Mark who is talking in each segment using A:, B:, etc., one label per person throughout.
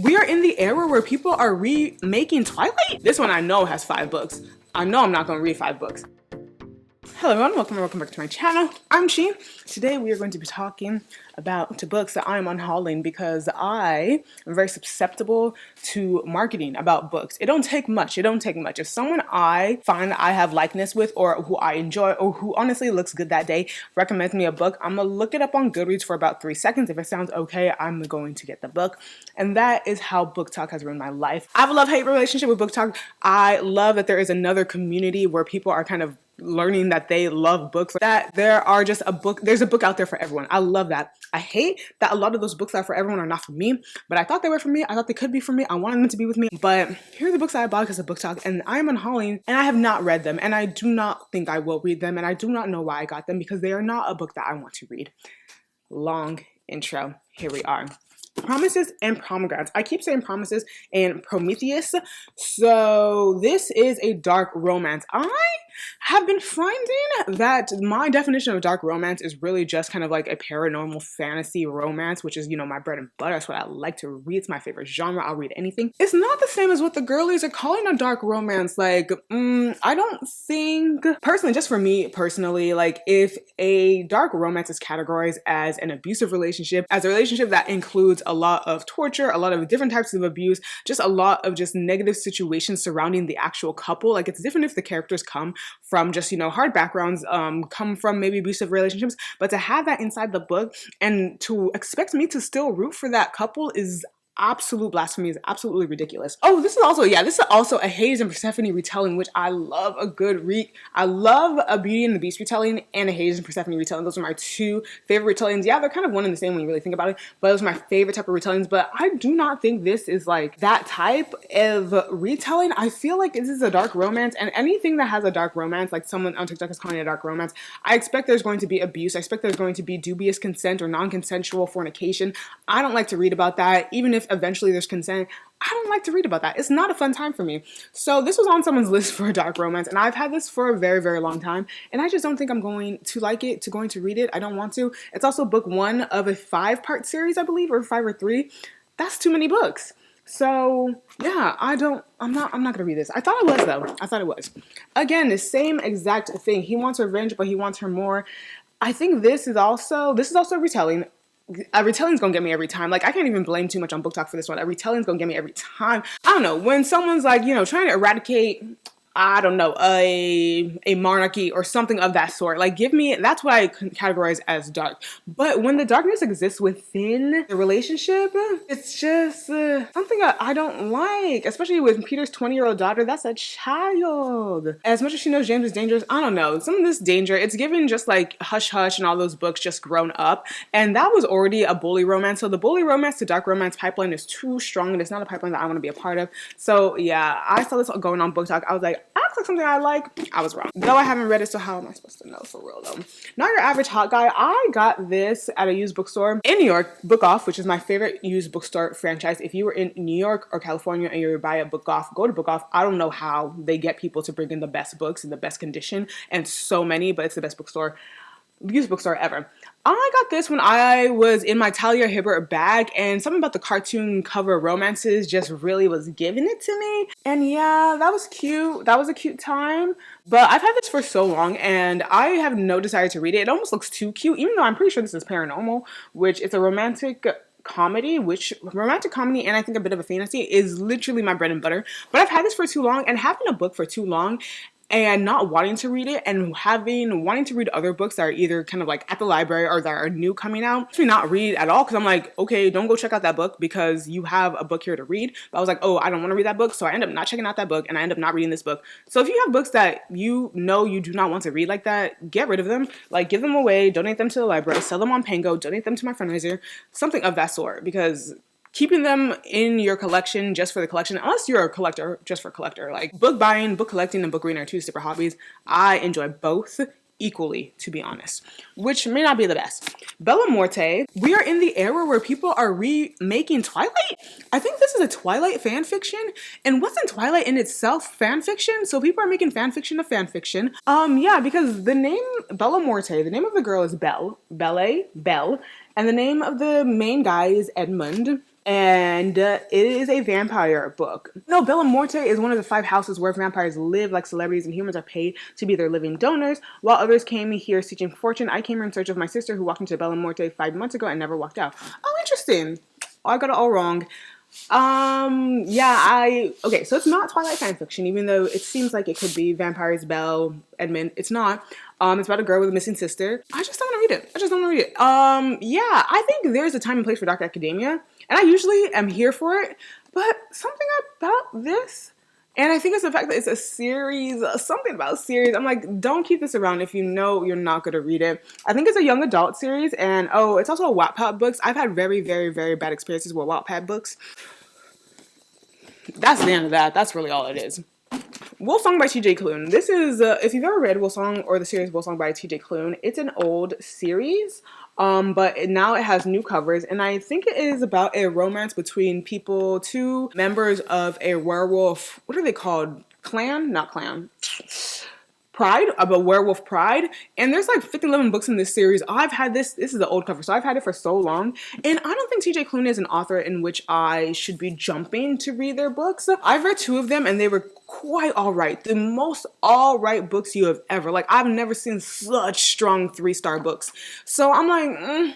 A: We are in the era where people are remaking Twilight. This one I know has 5 books. I know I'm not gonna read 5 books. Hello everyone, welcome back to my channel. I'm Chi. Today we are going to be talking about books that I am unhauling because I am very susceptible to marketing about books. It don't take much. If someone I find that I have likeness with or who I enjoy or who honestly looks good that day recommends me a book, I'm gonna look it up on Goodreads for about 3 seconds. If it sounds okay, I'm going to get the book. And that is how Booktok has ruined my life. I have a love-hate relationship with Booktok. I love that there is another community where people are kind of learning that they love books, that there's a book out there for everyone. I love that. I hate that a lot of those books that are for everyone are not for me, but I thought they were for me. I thought they could be for me. I wanted them to be with me, but here are the books that I bought because of Booktok, and I am unhauling, and I have not read them, and I do not think I will read them, and I do not know why I got them because they are not a book that I want to read. Long intro. Here we are. Promises and Pomegranates. I keep saying Promises and Prometheus. So this is a dark romance. I have been finding that my definition of dark romance is really just kind of like a paranormal fantasy romance, which is, you know, my bread and butter. That's what I like to read. It's my favorite genre. I'll read anything. It's not the same as what the girlies are calling a dark romance. Like, I don't think, personally, just for me personally, like if a dark romance is categorized as an abusive relationship, as a relationship that includes a lot of torture, a lot of different types of abuse, just a lot of just negative situations surrounding the actual couple. Like it's different if the characters come from just, you know, hard backgrounds, come from maybe abusive relationships, but to have that inside the book and to expect me to still root for that couple is absolute blasphemy, is absolutely ridiculous. Oh, this is also a Hades and Persephone retelling, which I love a good read. I love a Beauty and the Beast retelling and a Hades and Persephone retelling. Those are my 2 favorite retellings. Yeah, they're kind of one and the same when you really think about it, but those are my favorite type of retellings. But I do not think this is like that type of retelling. I feel like this is a dark romance, and anything that has a dark romance, like someone on TikTok is calling it a dark romance, I expect there's going to be abuse. I expect there's going to be dubious consent or non-consensual fornication. I don't like to read about that, even if eventually there's consent. I don't like to read about that. It's not a fun time for me. So this was on someone's list for a dark romance, and I've had this for a very, very long time, and I just don't think I'm going to like it, going to read it. I don't want to. It's also book 1 of a 5-part series, I believe, or 5 or 3. That's too many books. So yeah, I'm not gonna read this. I thought it was though. I thought it was. Again, the same exact thing. He wants revenge, but he wants her more. I think this is also a retelling. A retelling's gonna get me every time. Like, I can't even blame too much on Booktok for this one. A retelling's gonna get me every time. I don't know, when someone's like, you know, trying to eradicate, I don't know, a monarchy or something of that sort. Like, give me, that's what I categorize as dark. But when the darkness exists within the relationship, it's just something I don't like. Especially with Peter's 20-year-old daughter, that's a child. As much as she knows James is dangerous, I don't know. Some of this danger, it's given just like Hush Hush and all those books just grown up. And that was already a bully romance. So the bully romance to dark romance pipeline is too strong, and it's not a pipeline that I want to be a part of. So yeah, I saw this going on Booktok. I was like, looks like something I like. I was wrong. Though I haven't read it, so how am I supposed to know for real though? Not Your Average Hot Guy. I got this at a used bookstore in New York, Book Off, which is my favorite used bookstore franchise. If you were in New York or California and you were buy a Book Off, go to Book Off. I don't know how they get people to bring in the best books in the best condition and so many, but it's the best bookstore, used bookstore ever. I got this when I was in my Talia Hibbert bag, and something about the cartoon cover romances just really was giving it to me. And yeah, that was cute. That was a cute time. But I've had this for so long, and I have no desire to read it. It almost looks too cute, even though I'm pretty sure this is paranormal, which it's a romantic comedy, and I think a bit of a fantasy is literally my bread and butter. But I've had this for too long, and having a book for too long and not wanting to read it and wanting to read other books that are either kind of like at the library or that are new coming out, actually not read at all, because I'm like, okay, don't go check out that book because you have a book here to read. But I was like, oh, I don't want to read that book, so I end up not checking out that book, and I end up not reading this book. So if you have books that you know you do not want to read like that, get rid of them. Like, give them away, donate them to the library, sell them on Pango, donate them to my fundraiser, something of that sort, because keeping them in your collection just for the collection, unless you're a collector, just for collector. Like, book buying, book collecting, and book reading are 2 separate hobbies. I enjoy both equally, to be honest, which may not be the best. Bella Morte, we are in the era where people are remaking Twilight. I think this is a Twilight fan fiction, and wasn't Twilight in itself fan fiction? So people are making fan fiction of fan fiction. Yeah, because the name Bella Morte, the name of the girl is Belle, and the name of the main guy is Edmund. and it is a vampire book. No, Bella Morte is one of the 5 houses where vampires live like celebrities, and humans are paid to be their living donors. While others came here seeking fortune, I came here in search of my sister, who walked into Bella Morte 5 months ago and never walked out. Oh, interesting. Oh, I got it all wrong. Yeah, okay, so it's not Twilight fan fiction, even though it seems like it could be vampires, Belle, Edmund. It's not. It's about a girl with a missing sister. I just don't want to read it. I just don't want to read it. Yeah, I think there's a time and place for dark academia, and I usually am here for it, but something about this, and I think it's the fact that it's a series, something about series. I'm like, don't keep this around if you know you're not going to read it. I think it's a young adult series, and oh, it's also a Wattpad books. I've had very, very, very bad experiences with Wattpad books. That's the end of that. That's really all it is. Wolfsong by TJ Klune. This is, if you've ever read Wolfsong or the series Wolfsong by TJ Klune, it's an old series, but now it has new covers, and I think it is about a romance between people, 2 members of a werewolf, what are they called? Clan? Not clan. Pride, of a werewolf pride, and there's like 11 books in this series. I've had this is the old cover, so I've had it for so long, and I don't think TJ Klune is an author in which I should be jumping to read their books. I've read 2 of them, and they were quite alright. The most alright books you have ever, like, I've never seen such strong 3-star books. So I'm like,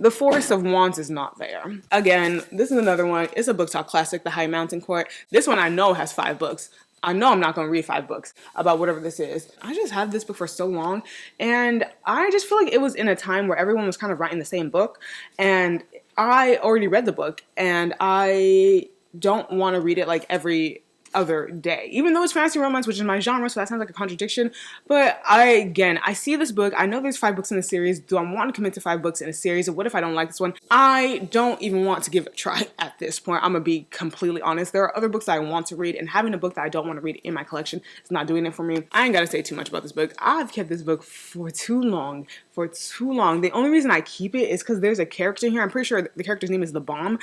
A: The Forest of Wands is not there. Again, this is another one. It's a Booktok classic, The High Mountain Court. This one I know has 5 books. I know I'm not going to read 5 books about whatever this is. I just had this book for so long, and I just feel like it was in a time where everyone was kind of writing the same book, and I already read the book, and I don't want to read it like every other day, even though it's fantasy romance, which is my genre, so that sounds like a contradiction. But I see this book. I know there's 5 books in the series. Do I want to commit to 5 books in a series? What if I don't like this one? I don't even want to give it a try at this point. I'm gonna be completely honest. There are other books that I want to read, and having a book that I don't want to read in my collection is not doing it for me. I ain't gotta say too much about this book. I've kept this book for too long. The only reason I keep it is because there's a character here. I'm pretty sure the character's name is The Bomb,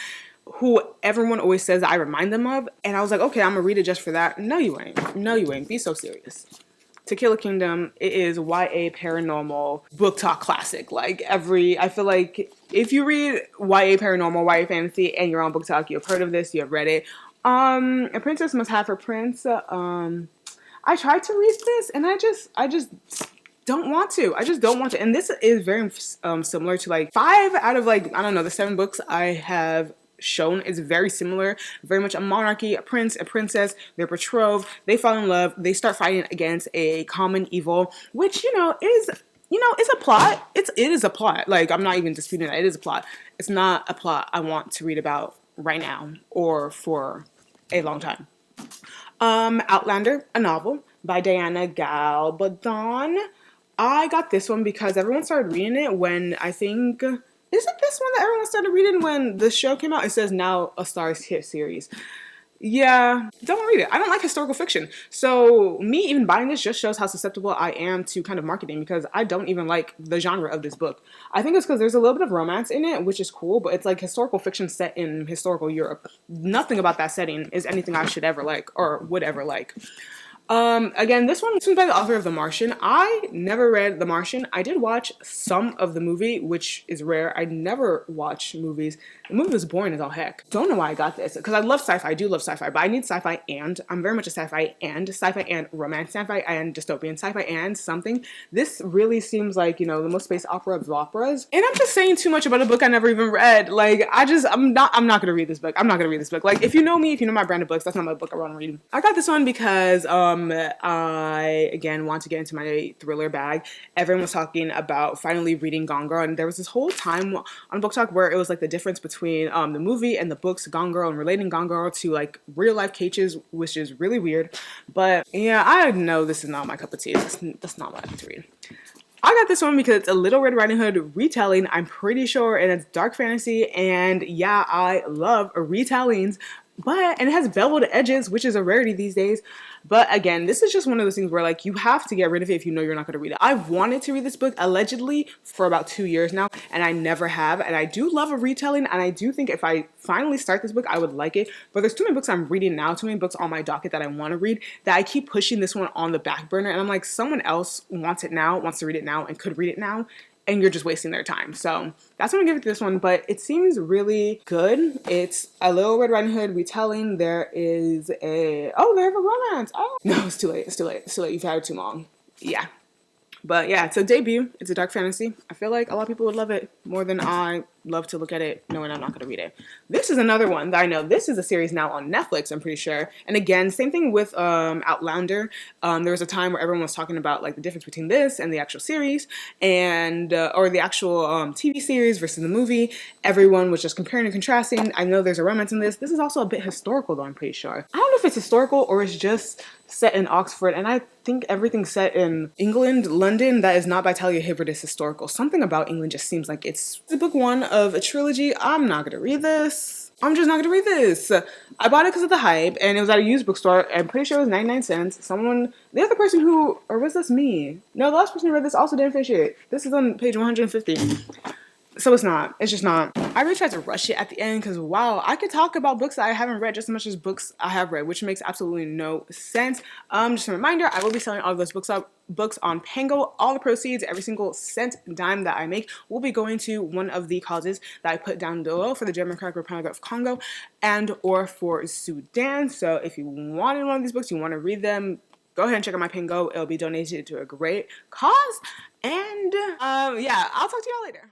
A: who everyone always says I remind them of, and I was like, okay, I'm gonna read it just for that. No, you ain't. No, you ain't. Be so serious. To Kill a Kingdom, it is YA paranormal Booktok classic. Like, I feel like if you read YA paranormal, YA fantasy, and you're on Booktok, you have heard of this, you have read it. A princess must have her prince. I tried to read this, and I just don't want to. I just don't want to. And this is very similar to like 5 out of like, I don't know, the 7 books I have shown is very similar. Very much a monarchy, a prince, a princess, they're betrothed, they fall in love, they start fighting against a common evil, which, is a plot. It is a plot. Like, I'm not even disputing that. It is a plot. It's not a plot I want to read about right now or for a long time. Outlander, a novel by Diana Gabaldon. I got this one because everyone started reading it when I think... Is it this one that everyone started reading when the show came out? It says now a Star's Hit series. Yeah, don't read it. I don't like historical fiction. So me even buying this just shows how susceptible I am to kind of marketing, because I don't even like the genre of this book. I think it's because there's a little bit of romance in it, which is cool, but it's like historical fiction set in historical Europe. Nothing about that setting is anything I should ever like or would ever like. Again, this one was by the author of The Martian. I never read The Martian. I did watch some of the movie, which is rare. I never watch movies. The movie was boring as all heck. Don't know why I got this, because I love sci-fi. I do love sci-fi, but I need sci-fi, and I'm very much a sci-fi and romance, sci-fi and dystopian, sci-fi and something. This really seems like, the most space opera of operas. And I'm just saying too much about a book I never even read. Like, I'm not gonna read this book. I'm not gonna read this book. Like, if you know me, if you know my brand of books, that's not my book I want to read. I got this one because, I, again, want to get into my thriller bag. Everyone was talking about finally reading Gone Girl, and there was this whole time on Booktok where it was like the difference between the movie and the books Gone Girl, and relating Gone Girl to like real life cases, which is really weird. But yeah, I know this is not my cup of tea. That's not what I like to read. I got this one because it's a Little Red Riding Hood retelling, I'm pretty sure, and it's dark fantasy, and yeah, I love retellings. And it has beveled edges, which is a rarity these days. But again, this is just one of those things where like you have to get rid of it if you know you're not going to read it. I've wanted to read this book allegedly for about 2 years now, and I never have. And I do love a retelling, and I do think if I finally start this book, I would like it. But there's too many books I'm reading now, too many books on my docket that I want to read, that I keep pushing this one on the back burner. And I'm like, someone else wants it now, wants to read it now, and could read it now. and you're just wasting their time. So that's what I'm gonna give it to this one, but it seems really good. It's a Little Red Riding Hood retelling. There is they have a romance. Oh no, it's too late. It's too late. It's too late. You've had it too long. Yeah. But yeah, it's a debut. It's a dark fantasy. I feel like a lot of people would love it more than I love to look at it knowing I'm not going to read it. This is another one that I know. This is a series now on Netflix, I'm pretty sure. And again, same thing with Outlander. There was a time where everyone was talking about like the difference between this and the actual series and or the actual TV series versus the movie. Everyone was just comparing and contrasting. I know there's a romance in this. This is also a bit historical though, I'm pretty sure. I don't know if it's historical or it's just set in Oxford, and I think everything's set in England, London. That is not by Talia Hibbert, is historical. Something about England just seems like it's book one of a trilogy. I'm not gonna read this. I'm just not gonna read this. I bought it because of the hype, and it was at a used bookstore. I'm pretty sure it was 99 cents. The other person who, or was this me? No, the last person who read this also didn't finish it. This is on page 150. So it's not. It's just not. I really tried to rush it at the end because, wow, I could talk about books that I haven't read just as much as books I have read, which makes absolutely no sense. Just a reminder, I will be selling all of those books on Pango. All the proceeds, every single cent, dime that I make will be going to one of the causes that I put down below for the Democratic Republic of Congo and or for Sudan. So if you wanted one of these books, you want to read them, go ahead and check out my Pango. It'll be donated to a great cause. And yeah, I'll talk to y'all later.